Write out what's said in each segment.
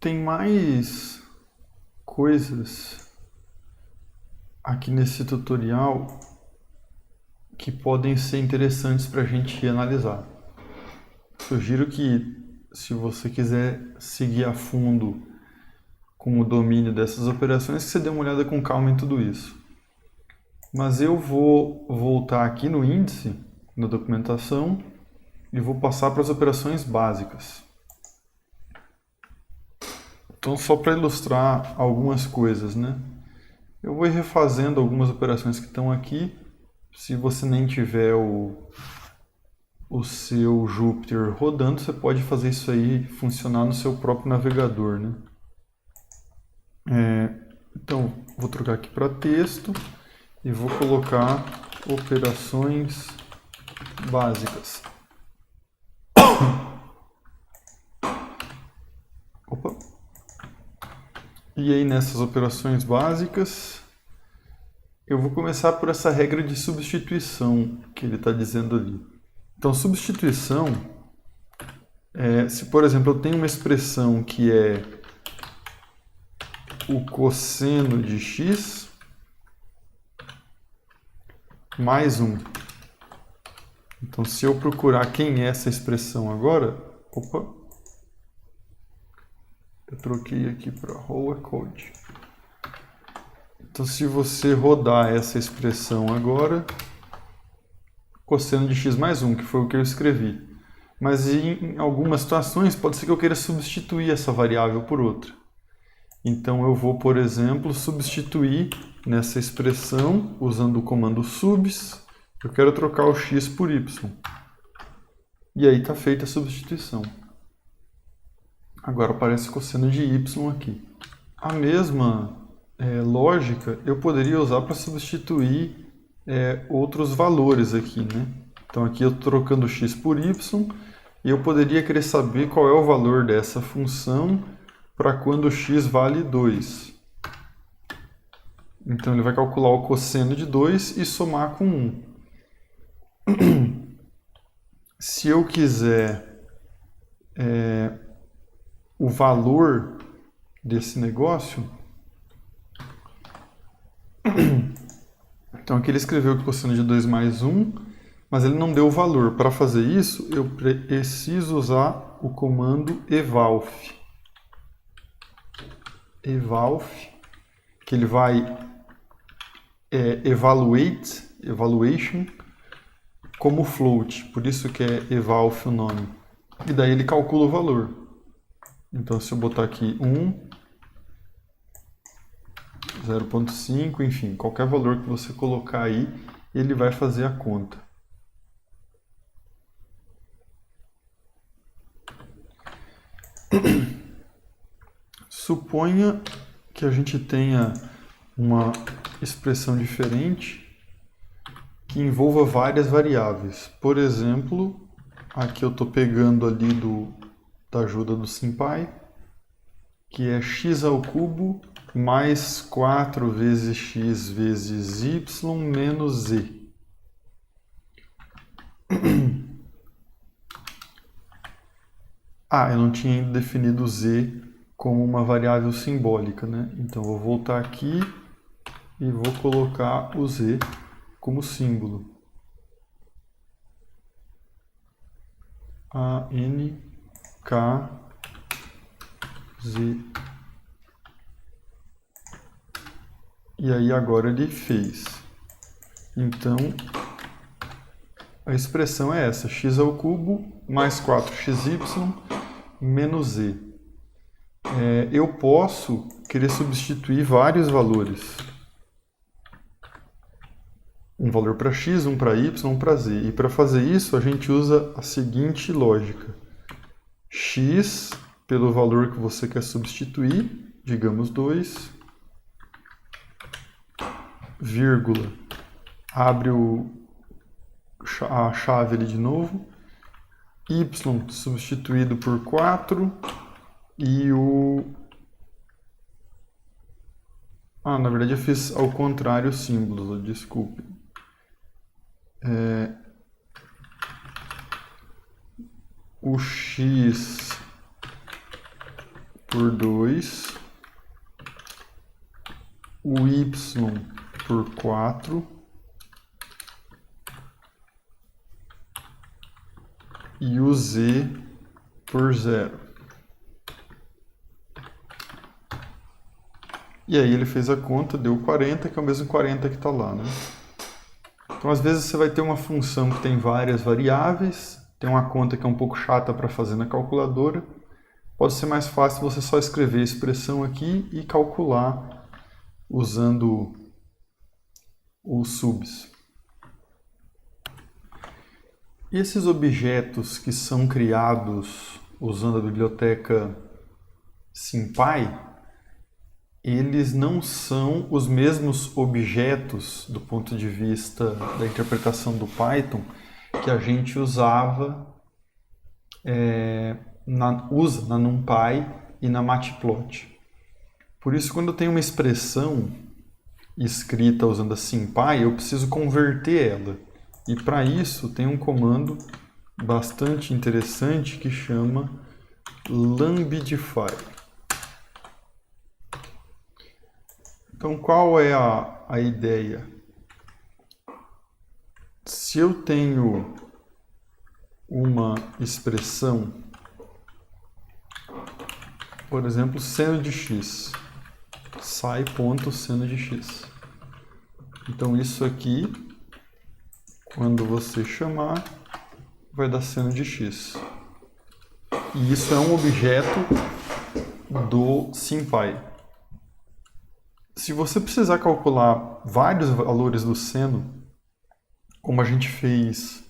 Tem mais coisas aqui nesse tutorial que podem ser interessantes para a gente analisar. Sugiro que, se você quiser seguir a fundo com o domínio dessas operações, que você dê uma olhada com calma em tudo isso. Mas eu vou voltar aqui no índice, na documentação, e vou passar para as operações básicas. Então, só para ilustrar algumas coisas, né? Eu vou ir refazendo algumas operações que estão aqui. Se você nem tiver o seu Jupyter rodando, você pode fazer isso aí funcionar no seu próprio navegador, né? Então, vou trocar aqui para texto e vou colocar operações básicas. Opa. E aí, nessas operações básicas, eu vou começar por essa regra de substituição que ele está dizendo ali. Então, substituição se, por exemplo, eu tenho uma expressão que é o cosseno de x mais 1. Então, se eu procurar quem é essa expressão agora, opa, eu troquei aqui para Whole Code. Então, se você rodar essa expressão agora, cosseno de x mais 1, que foi o que eu escrevi. Mas em algumas situações pode ser que eu queira substituir essa variável por outra. Então eu vou, por exemplo, substituir nessa expressão, usando o comando subs, eu quero trocar o x por y. E aí está feita a substituição. Agora aparece cosseno de y aqui. A mesma lógica eu poderia usar para substituir outros valores aqui, né? Então aqui eu estou trocando x por y e eu poderia querer saber qual é o valor dessa função para quando x vale 2. Então ele vai calcular o cosseno de 2 e somar com 1. Se eu quiser o valor desse negócio, então aqui ele escreveu que o cosseno de 2 mais 1, mas ele não deu o valor. Para fazer isso, eu preciso usar o comando evalf. Que ele vai evaluation, como float, por isso que é evalf o nome. E daí ele calcula o valor. Então, se eu botar aqui 1, 0.5, enfim, qualquer valor que você colocar aí, ele vai fazer a conta. Suponha que a gente tenha uma expressão diferente que envolva várias variáveis. Por exemplo, aqui eu estou pegando ali da ajuda do SymPy, que é x ao cubo mais 4 vezes x vezes y menos z. Eu não tinha ainda definido z como uma variável simbólica, né? Então vou voltar aqui e vou colocar o z como símbolo. A, N, K, Z. E aí agora ele fez. Então, a expressão é essa, x ao cubo mais 4xy menos z. Eu posso querer substituir vários valores. Um valor para x, um para y, um para z. E para fazer isso, a gente usa a seguinte lógica. X pelo valor que você quer substituir, digamos 2, vírgula, abre a chave ali de novo, y substituído por 4 e na verdade eu fiz ao contrário os símbolos, desculpe. O x por 2, o y por 4 e o z por 0. E aí ele fez a conta, deu 40, que é o mesmo 40 que está lá, né? Então, às vezes, você vai ter uma função que tem várias variáveis, tem uma conta que é um pouco chata para fazer na calculadora. Pode ser mais fácil você só escrever a expressão aqui e calcular usando os subs. E esses objetos que são criados usando a biblioteca SymPy, eles não são os mesmos objetos do ponto de vista da interpretação do Python que a gente usava, usa na NumPy e na Matplotlib. Por isso, quando eu tenho uma expressão escrita usando a SymPy, eu preciso converter ela. E para isso tem um comando bastante interessante que chama lambdify. Então, qual é a ideia? Se eu tenho uma expressão, por exemplo, seno de x, sai.seno de x. Então, isso aqui, quando você chamar, vai dar seno de x. E isso é um objeto do SymPy. Se você precisar calcular vários valores do seno, como a gente fez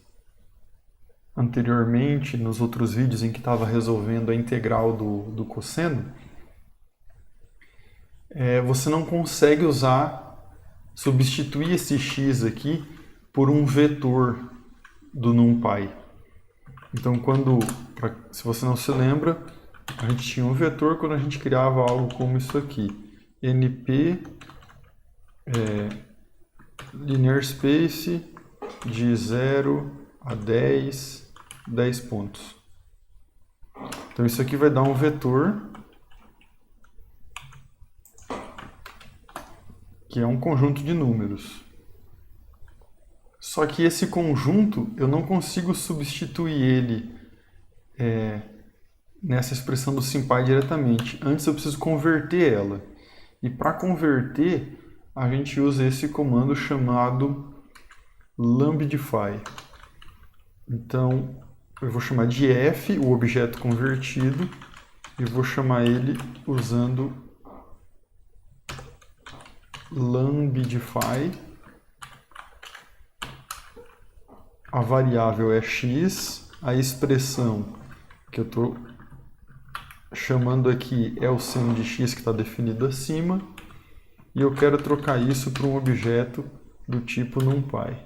anteriormente nos outros vídeos em que estava resolvendo a integral do cosseno, você não consegue substituir esse x aqui por um vetor do NumPy. Então, se você não se lembra, a gente tinha um vetor quando a gente criava algo como isso aqui. NP linear space de 0 a 10 pontos. Então isso aqui vai dar um vetor que é um conjunto de números. Só que esse conjunto eu não consigo substituir ele nessa expressão do SymPy diretamente. Antes eu preciso converter ela. E para converter, a gente usa esse comando chamado lambdify. Então, eu vou chamar de f, o objeto convertido, e vou chamar ele usando lambdify. A variável é x, a expressão que eu estou chamando aqui é o seno de x que está definido acima, e eu quero trocar isso para um objeto do tipo NumPy.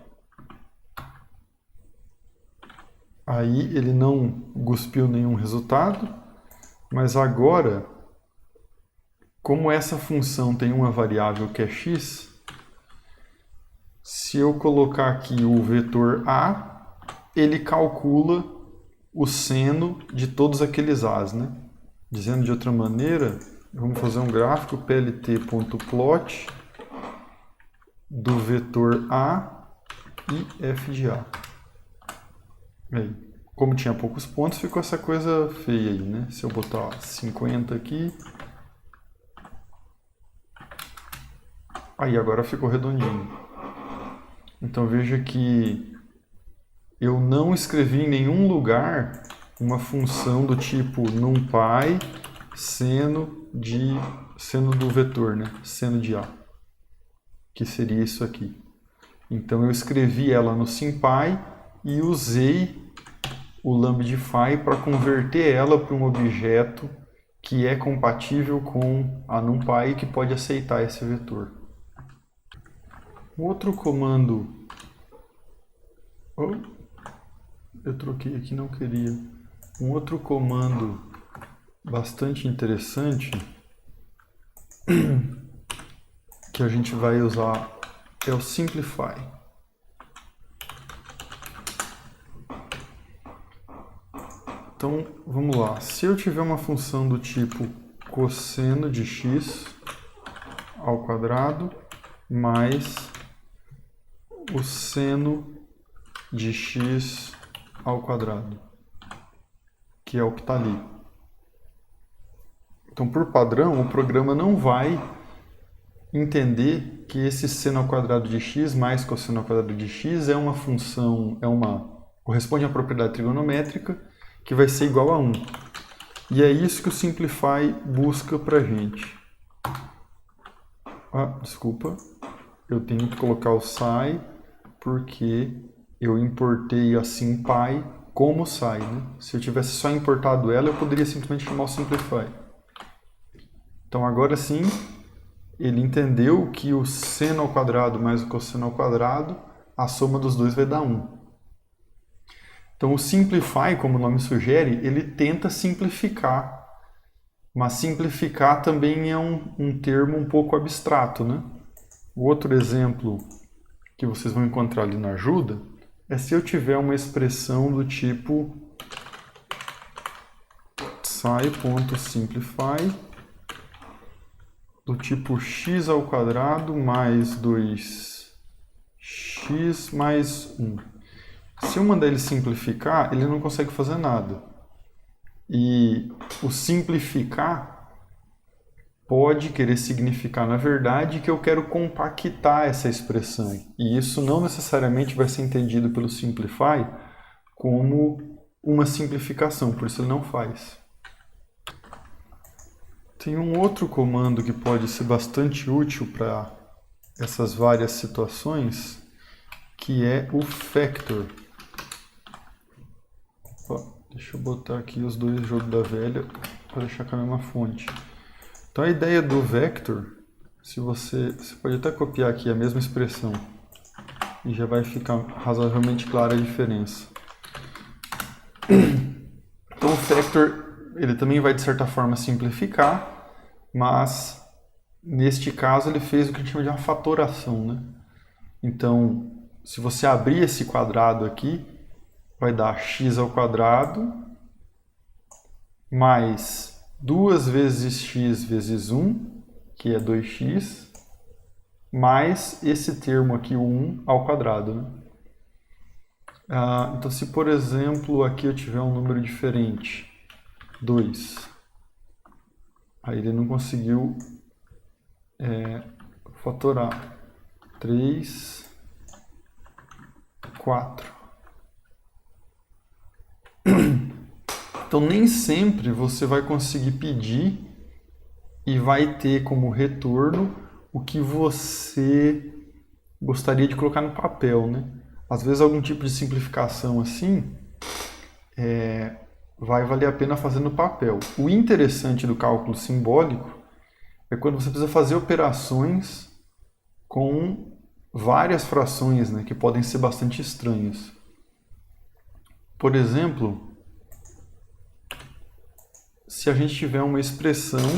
Aí ele não cuspiu nenhum resultado, mas agora, como essa função tem uma variável que é x, se eu colocar aqui o vetor a, ele calcula o seno de todos aqueles a's, né? Dizendo de outra maneira, vamos fazer um gráfico plt.plot do vetor a e f de a. Aí, como tinha poucos pontos, ficou essa coisa feia aí, né? Se eu botar 50 aqui, aí agora ficou redondinho. Então veja que eu não escrevi em nenhum lugar uma função do tipo NumPy seno do vetor, né? Seno de a, que seria isso aqui. Então eu escrevi ela no SymPy e usei o lambdify para converter ela para um objeto que é compatível com a NumPy e que pode aceitar esse vetor. Um outro comando... eu troquei aqui, não queria. Um outro comando bastante interessante que a gente vai usar é o simplify. Então, vamos lá. Se eu tiver uma função do tipo cosseno de x ao quadrado mais o seno de x ao quadrado, que é o que está ali. Então, por padrão, o programa não vai entender que esse seno ao quadrado de x mais cosseno ao quadrado de x é uma função, corresponde à propriedade trigonométrica que vai ser igual a 1. E é isso que o Simplify busca para a gente. Desculpa, eu tenho que colocar o SCI porque eu importei a SymPy como SCI, né? Se eu tivesse só importado ela, eu poderia simplesmente chamar o Simplify. Então agora sim, ele entendeu que o seno ao quadrado mais o cosseno ao quadrado, a soma dos dois vai dar 1. Então o Simplify, como o nome sugere, ele tenta simplificar. Mas simplificar também é um termo um pouco abstrato, né? O outro exemplo que vocês vão encontrar ali na ajuda é se eu tiver uma expressão do tipo psi.simplify do tipo x ao quadrado mais 2x mais 1. Se eu mandar ele simplificar, ele não consegue fazer nada. E o simplificar pode querer significar, na verdade, que eu quero compactar essa expressão. E isso não necessariamente vai ser entendido pelo Simplify como uma simplificação, por isso ele não faz. Tem um outro comando que pode ser bastante útil para essas várias situações, que é o factor. Deixa eu botar aqui os dois jogos da velha para deixar com a mesma fonte. Então a ideia do vector, você pode até copiar aqui a mesma expressão e já vai ficar razoavelmente clara a diferença. Então o factor, ele também vai de certa forma simplificar, mas neste caso ele fez o que a gente chama de uma fatoração, né? Então, se você abrir esse quadrado aqui, vai dar x ao quadrado mais 2 vezes x vezes 1, que é 2x, mais esse termo aqui, o 1 ao quadrado, né? Então, se por exemplo aqui eu tiver um número diferente, 2, aí ele não conseguiu fatorar, 3, 4. Então, nem sempre você vai conseguir pedir e vai ter como retorno o que você gostaria de colocar no papel, né? Às vezes, algum tipo de simplificação assim vai valer a pena fazer no papel. O interessante do cálculo simbólico é quando você precisa fazer operações com várias frações, né, que podem ser bastante estranhas. Por exemplo, se a gente tiver uma expressão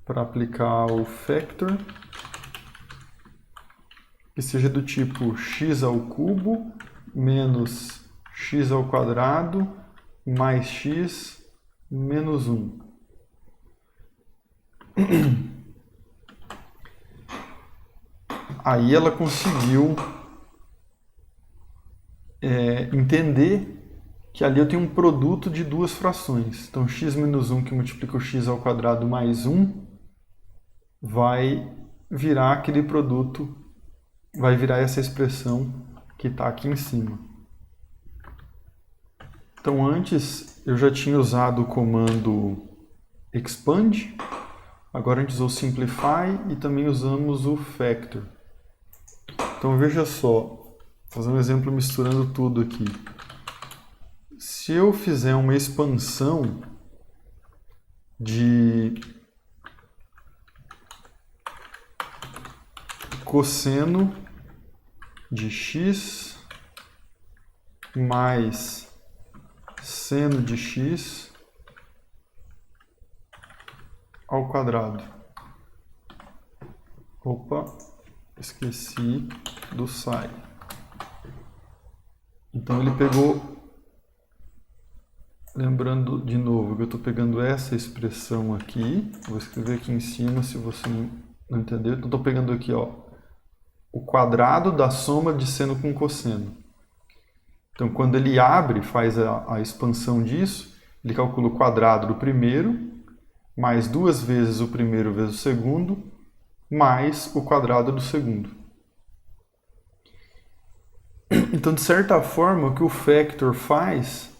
para aplicar o factor, que seja do tipo x ao cubo menos x ao quadrado mais x menos 1. Aí ela conseguiu entender que ali eu tenho um produto de duas frações. Então, x menos 1 que multiplica o x ao quadrado mais 1 vai virar aquele produto, vai virar essa expressão que está aqui em cima. Então, antes eu já tinha usado o comando expand, agora a gente usou o simplify e também usamos o factor. Então, veja só, fazendo um exemplo misturando tudo aqui. Se eu fizer uma expansão de cosseno de x mais seno de x ao quadrado. Opa, esqueci do SCI. Então ele pegou lembrando de novo que eu estou pegando essa expressão aqui, vou escrever aqui em cima se você não entendeu. Então, estou pegando aqui, ó, o quadrado da soma de seno com cosseno. Então, quando ele abre, faz a expansão disso, ele calcula o quadrado do primeiro, mais 2 vezes o primeiro vezes o segundo, mais o quadrado do segundo. Então, de certa forma, o que o factor faz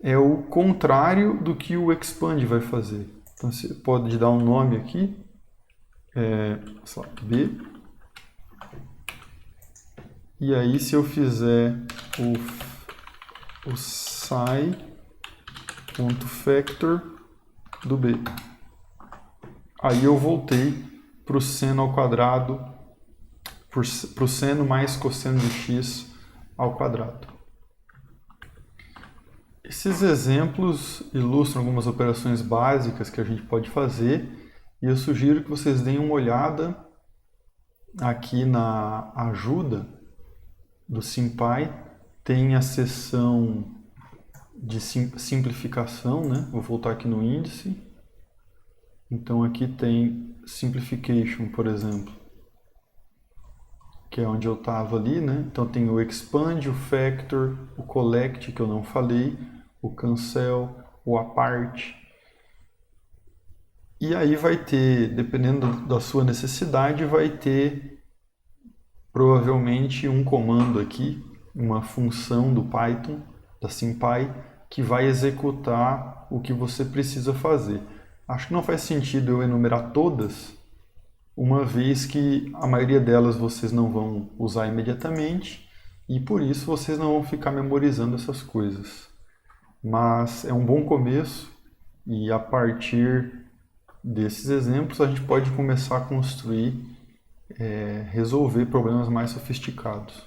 é o contrário do que o expand vai fazer. Então, você pode dar um nome aqui, B. E aí, se eu fizer o psi.factor do B, aí eu voltei para o seno ao quadrado, para o seno mais cosseno de x ao quadrado. Esses exemplos ilustram algumas operações básicas que a gente pode fazer e eu sugiro que vocês deem uma olhada aqui na ajuda do SymPy. Tem a seção de simplificação, né? Vou voltar aqui no índice. Então aqui tem simplification, por exemplo, que é onde eu estava ali, né? Então tem o expand, o factor, o collect, que eu não falei, o cancel, o apart. E aí vai ter, dependendo da sua necessidade, vai ter provavelmente um comando aqui, uma função do Python, da SymPy, que vai executar o que você precisa fazer. Acho que não faz sentido eu enumerar todas, uma vez que a maioria delas vocês não vão usar imediatamente e por isso vocês não vão ficar memorizando essas coisas. Mas é um bom começo e a partir desses exemplos a gente pode começar a construir, resolver problemas mais sofisticados.